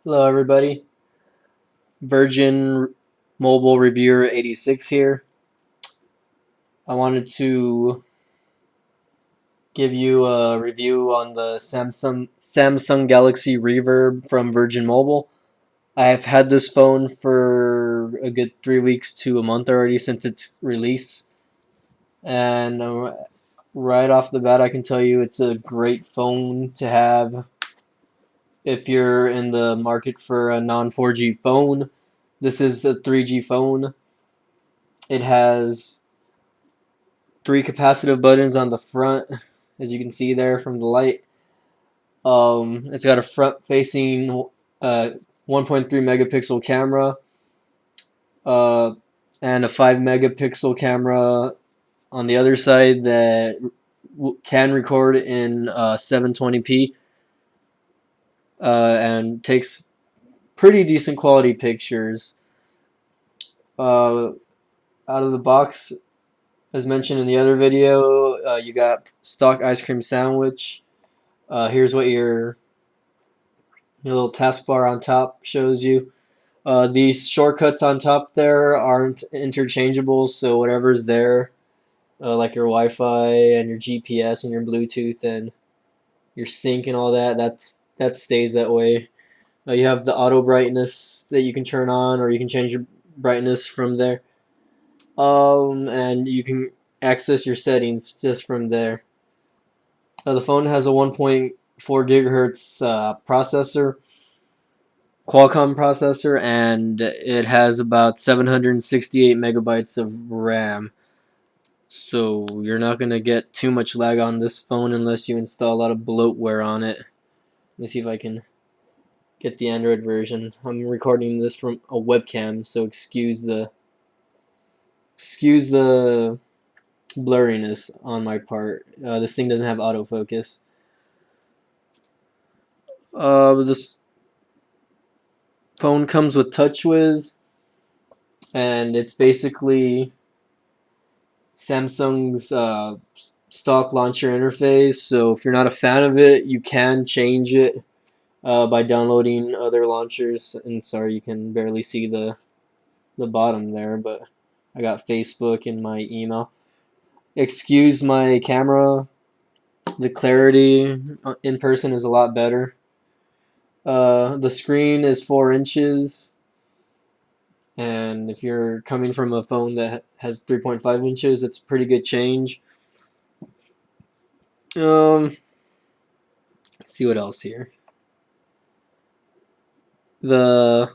Hello everybody, Virgin Mobile Reviewer 86 here. I wanted to give you a review on the Samsung Galaxy Reverb from Virgin Mobile. I have had this phone for a good 3 weeks to a month already since its release, and right off the bat I can tell you it's a great phone to have if you're in the market for a non 4G phone. This is a 3G phone. It has three capacitive buttons on the front, as you can see there from the light. It's got a front-facing 1.3 megapixel camera, uh, and a 5 megapixel camera on the other side that can record in 720p and takes pretty decent quality pictures. Uh, Out of the box, as mentioned in the other video, you got stock ice cream sandwich. Here's what your little taskbar on top shows you. These shortcuts on top there aren't interchangeable, so whatever's there, like your Wi-Fi and your GPS and your Bluetooth and your sync and all that, that stays that way. You have the auto brightness that you can turn on, or you can change your brightness from there. And you can access your settings just from there. The phone has a 1.4 gigahertz processor, Qualcomm processor, and it has about 768 megabytes of RAM. So you're not going to get too much lag on this phone unless you install a lot of bloatware on it. Let me see if I can get the Android version. I'm recording this from a webcam, so excuse the blurriness on my part. This thing doesn't have autofocus. This phone comes with TouchWiz, and it's basically Samsung's stock launcher interface. So if you're not a fan of it, you can change it by downloading other launchers. And sorry, you can barely see the bottom there, but I got Facebook in my email. Excuse my camera. The clarity in person is a lot better. The screen is 4 inches, and if you're coming from a phone that has 3.5 inches, it's a pretty good change. Let's see what else here. The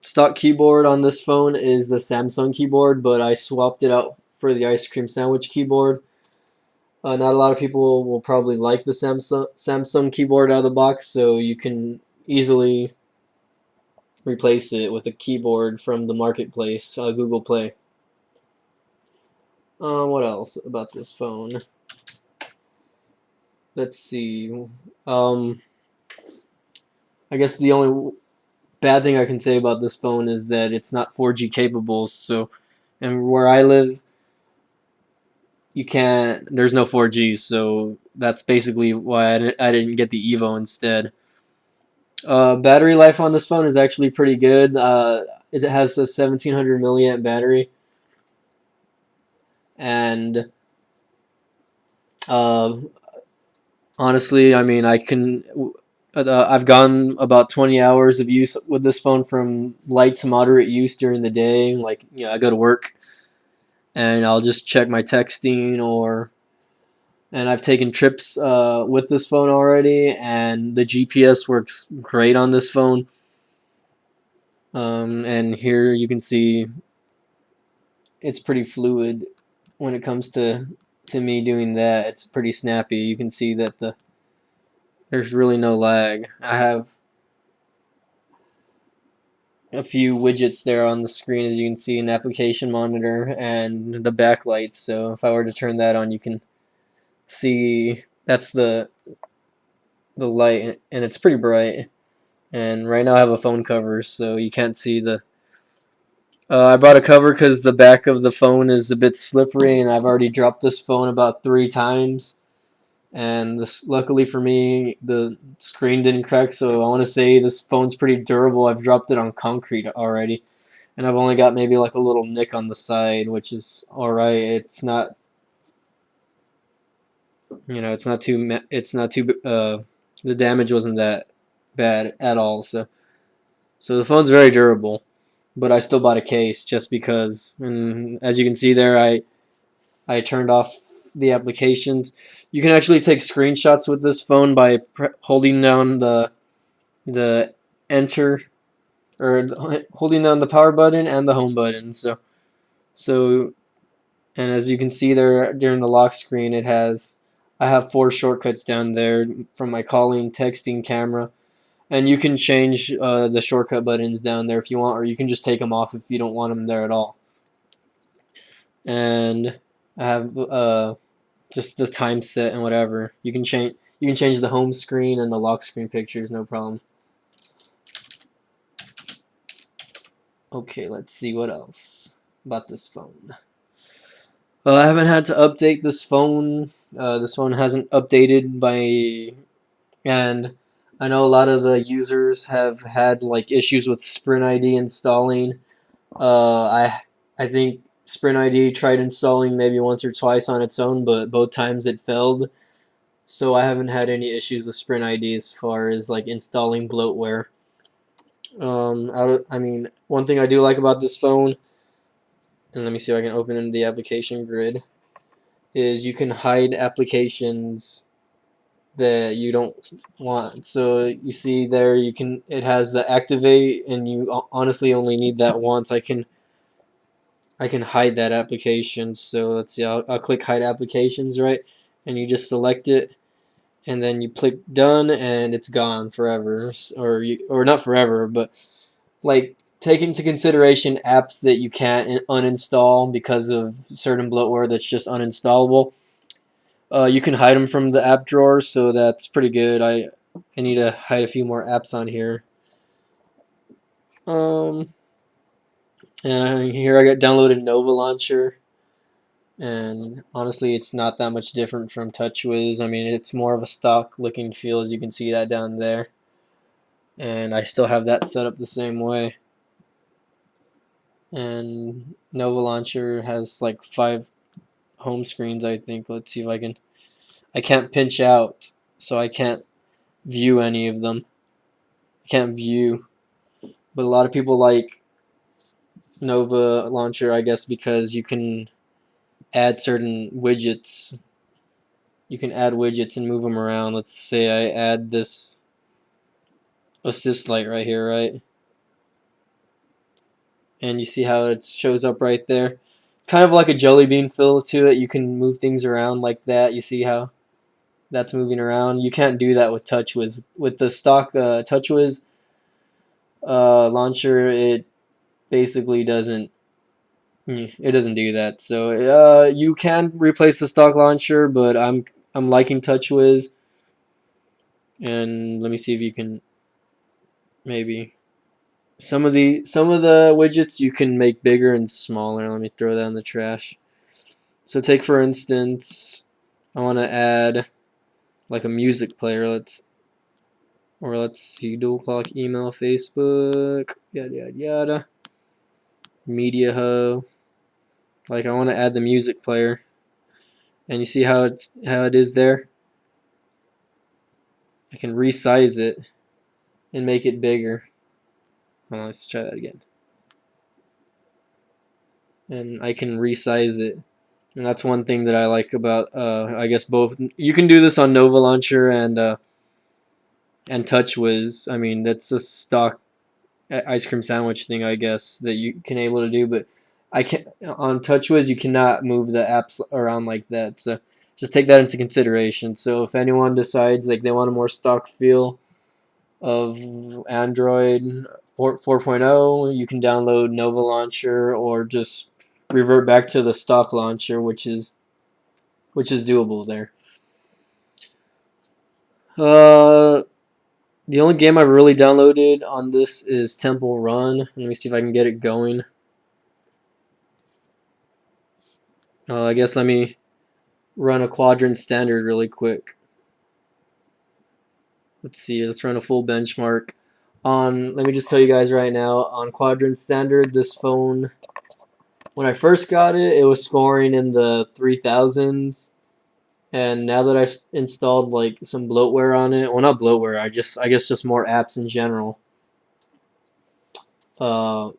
stock keyboard on this phone is the Samsung keyboard, but I swapped it out for the ice cream sandwich keyboard. Not a lot of people will probably like the Samsung keyboard out of the box, so you can easily replace it with a keyboard from the marketplace, Google Play. What else about this phone? Let's see. I guess the only bad thing I can say about this phone is that it's not 4G capable. So, and where I live, you can't. There's no 4G, so that's basically why I didn't get the Evo instead. Battery life on this phone is actually pretty good. It has a 1700 milliamp battery, and uh, honestly, I mean, I've gone about 20 hours of use with this phone from light to moderate use during the day. Like, I go to work and I'll just check my texting, and I've taken trips with this phone already, and the GPS works great on this phone. And here you can see it's pretty fluid when it comes to me doing that. It's pretty snappy. You can see that there's really no lag. I have a few widgets there on the screen, as you can see, an application monitor and the backlight. So if I were to turn that on, you can see that's the light, and it's pretty bright. And right now I have a phone cover, so you can't see the. I bought a cover because the back of the phone is a bit slippery, and I've already dropped this phone about 3 times. and this, luckily for me, the screen didn't crack. So I want to say this phone's pretty durable. I've dropped it on concrete already, and I've only got maybe like a little nick on the side, which is all right. It's not, it's not too, the damage wasn't that bad at all. So the phone's very durable, but I still bought a case just because. And as you can see there, I turned off the applications. You can actually take screenshots with this phone by holding down the enter, or holding down the power button and the home button. So and as you can see there during the lock screen, I have 4 shortcuts down there from my calling, texting, camera, and you can change the shortcut buttons down there if you want, or you can just take them off if you don't want them there at all. And I have just the time set and whatever. You can change the home screen and the lock screen pictures, no problem. Okay, let's see what else about this phone. I haven't had to update this phone. This phone hasn't updated and I know a lot of the users have had like issues with Sprint ID installing. I think Sprint ID tried installing maybe once or twice on its own, but both times it failed. So I haven't had any issues with Sprint ID as far as like installing bloatware. I mean, one thing I do like about this phone, and let me see if I can open in the application grid, is you can hide applications that you don't want. So you see there, it has the activate, and you honestly only need that once. I can hide that application. So let's see, I'll click hide applications, right, and you just select it, and then you click done, and it's gone forever, or not forever, but like take into consideration apps that you can't uninstall because of certain bloatware that's just uninstallable. You can hide them from the app drawer, so that's pretty good. I need to hide a few more apps on here. And here I got downloaded Nova Launcher, and honestly, it's not that much different from TouchWiz. I mean, it's more of a stock looking feel, as you can see that down there, and I still have that set up the same way. And Nova Launcher has like 5 home screens, I think. Let's see if I can't pinch out, so I can't view any of them. I can't view, but a lot of people like Nova Launcher, I guess, because you can add certain widgets. You can add widgets and move them around. Let's say I add this assist light right here, right? And you see how it shows up right there? It's kind of like a jelly bean feel to it. You can move things around like that. You see how that's moving around? You can't do that with TouchWiz. With the stock TouchWiz launcher, it basically doesn't do that. So you can replace the stock launcher, but I'm liking TouchWiz. And let me see if you can maybe some of the widgets you can make bigger and smaller. Let me throw that in the trash. So take for instance, I want to add like a music player. Let's see, dual clock, email, Facebook, yada yada yada, media hub. Like I want to add the music player, and you see how it is there. I can resize it and make it bigger. Let's try that again. And I can resize it, and that's one thing that I like about I guess both. You can do this on Nova Launcher and TouchWiz. I mean, that's a stock ice cream sandwich thing, I guess, that you can able to do, but I can on TouchWiz you cannot move the apps around like that. So just take that into consideration. So if anyone decides like they want a more stock feel of Android 4.0, you can download Nova Launcher or just revert back to the stock launcher, which is doable there. The only game I've really downloaded on this is Temple Run. Let me see if I can get it going. I guess let me run a quadrant standard really quick. let's see, let's run a full benchmark. Let me just tell you guys right now, on Quadrant Standard, this phone, when I first got it, it was scoring in the 3000s. And now that I've installed like some bloatware on it, well, not bloatware, I guess just more apps in general. Uh,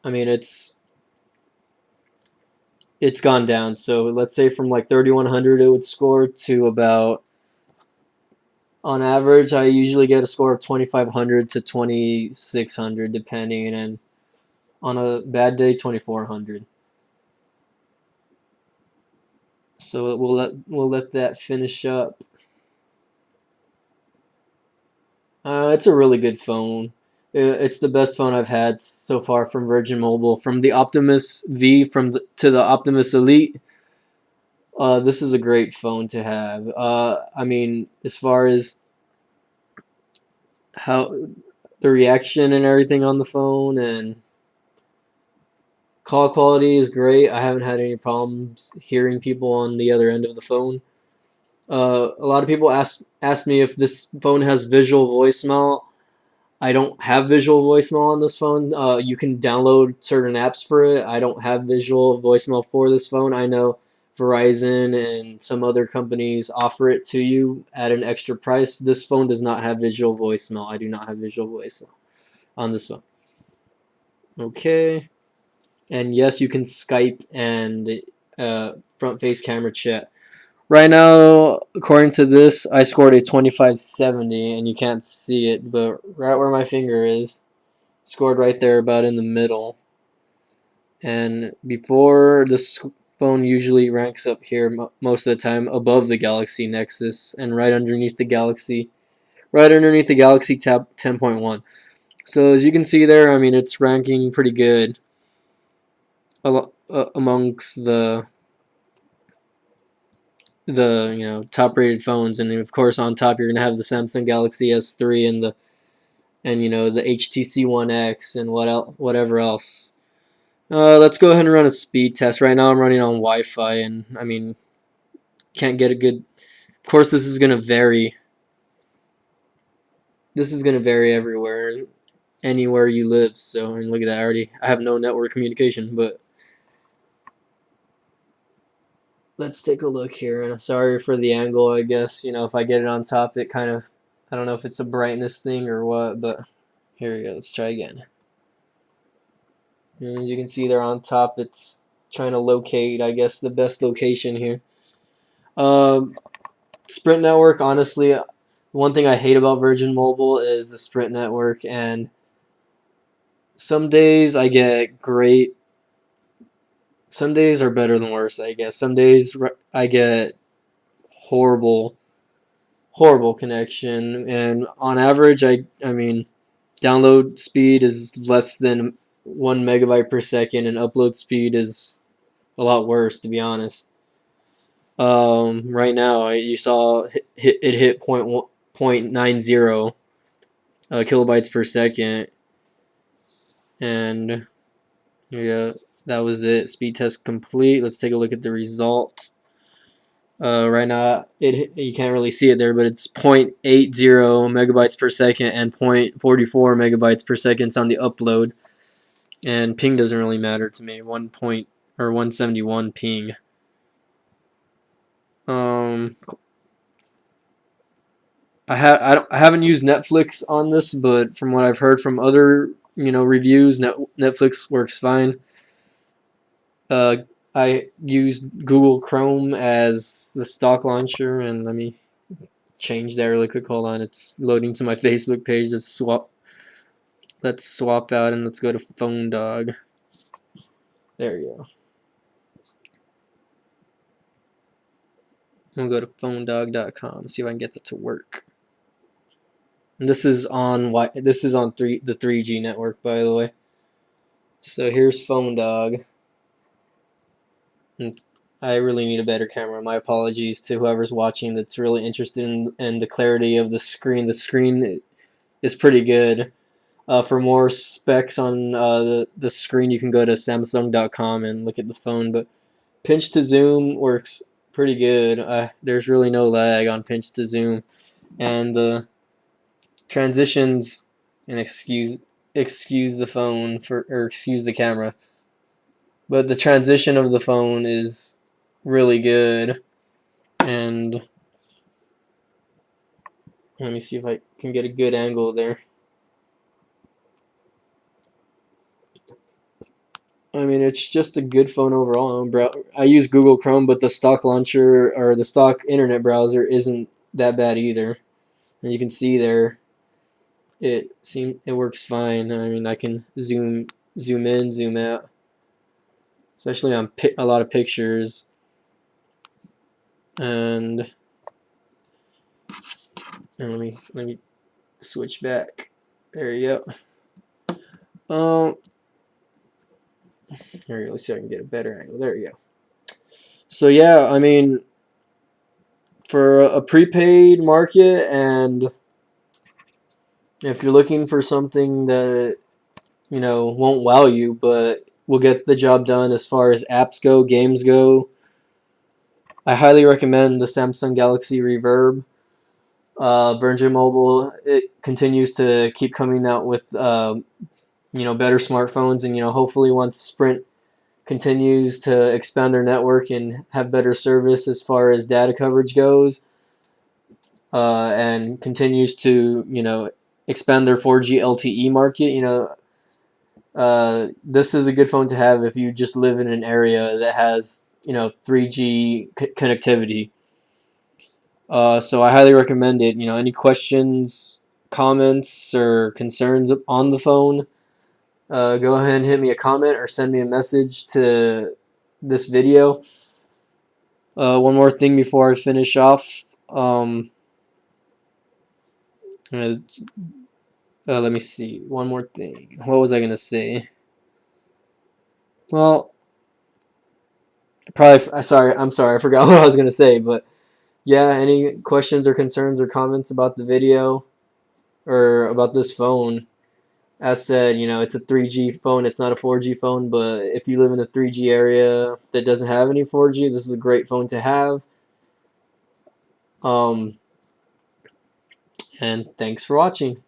I mean, it's gone down. So let's say from like 3100 it would score to about, on average, I usually get a score of 2500 to 2600 depending, and on a bad day 2400. So we'll let that finish up. It's a really good phone. It's the best phone I've had so far from Virgin Mobile. From the Optimus V to the Optimus Elite, this is a great phone to have. I mean, as far as how the reaction and everything on the phone and call quality is great. I haven't had any problems hearing people on the other end of the phone. A lot of people ask me if this phone has visual voicemail. I don't have visual voicemail on this phone. You can download certain apps for it. I don't have visual voicemail for this phone. I know Verizon and some other companies offer it to you at an extra price. This phone does not have visual voicemail. I do not have visual voicemail on this phone. Okay. And yes, you can Skype and front face camera chat. Right now, according to this, I scored a 2570, and you can't see it, but right where my finger is, scored right there about in the middle. And before, this phone usually ranks up here most of the time above the Galaxy Nexus and right underneath the Galaxy Tab 10.1. So as you can see there, I mean, it's ranking pretty good amongst the top rated phones. And of course on top you're gonna have the Samsung Galaxy S3 and the HTC One X and whatever else. Let's go ahead and run a speed test. Right now I'm running on Wi-Fi, and I mean, can't get a good. Of course, this is gonna vary. This is gonna vary everywhere, anywhere you live. So, and look at that, I have no network communication. But let's take a look here. And sorry for the angle. I guess if I get it on top, it kind of, I don't know if it's a brightness thing or what, but here we go. Let's try again. And as you can see there on top, it's trying to locate, I guess, the best location here. Sprint network, honestly, one thing I hate about Virgin Mobile is the Sprint network, and some days I get great. Some days are better than worse, I guess. Some days I get horrible connection, and on average, I mean, download speed is less than 1 megabyte per second, and upload speed is a lot worse, to be honest. Right now, you saw it hit 0.90 kilobytes per second, and yeah, that was it. Speed test complete. Let's take a look at the results. Right now, you can't really see it there, but it's 0.80 megabytes per second and 0.44 megabytes per second on the upload. And ping doesn't really matter to me. 171 ping. I haven't used Netflix on this, but from what I've heard from other reviews, Netflix works fine. I used Google Chrome as the stock launcher, and let me change that really quick. Hold on, it's loading to my Facebook page. Let's swap out and let's go to Phone Dog. There you go. We'll go to phonedog.com. See if I can get that to work. And this is on the 3G network, by the way. So here's Phone Dog. And I really need a better camera. My apologies to whoever's watching that's really interested in the clarity of the screen. The screen is pretty good. For more specs on the screen, you can go to Samsung.com and look at the phone. But pinch to zoom works pretty good. There's really no lag on pinch to zoom, and the transitions, and excuse the phone for, or excuse the camera, but the transition of the phone is really good. And let me see if I can get a good angle there. I mean, it's just a good phone overall. I use Google Chrome, but the stock launcher or the stock internet browser isn't that bad either. And you can see there, it works fine. I mean, I can zoom in, zoom out, especially on a lot of pictures. And let me switch back. There you go. Here, let's see if I can get a better angle. There you go. So yeah, I mean, for a prepaid market, and if you're looking for something that, you know, won't wow you, but will get the job done as far as apps go, games go, I highly recommend the Samsung Galaxy Reverb. Virgin Mobile, it continues to keep coming out with you know, better smartphones, and you know, hopefully once Sprint continues to expand their network and have better service as far as data coverage goes, and continues to, you know, expand their 4G LTE market, you know, this is a good phone to have if you just live in an area that has, you know, 3G connectivity. So I highly recommend it. You know, any questions, comments, or concerns on the phone, go ahead and hit me a comment or send me a message to this video. One more thing before I finish off. Let me see. One more thing. What was I gonna say? Well, I'm sorry. I forgot what I was gonna say. But yeah, any questions or concerns or comments about the video or about this phone? As said, you know, it's a 3G phone. It's not a 4G phone. But if you live in a 3G area that doesn't have any 4G, this is a great phone to have. And thanks for watching.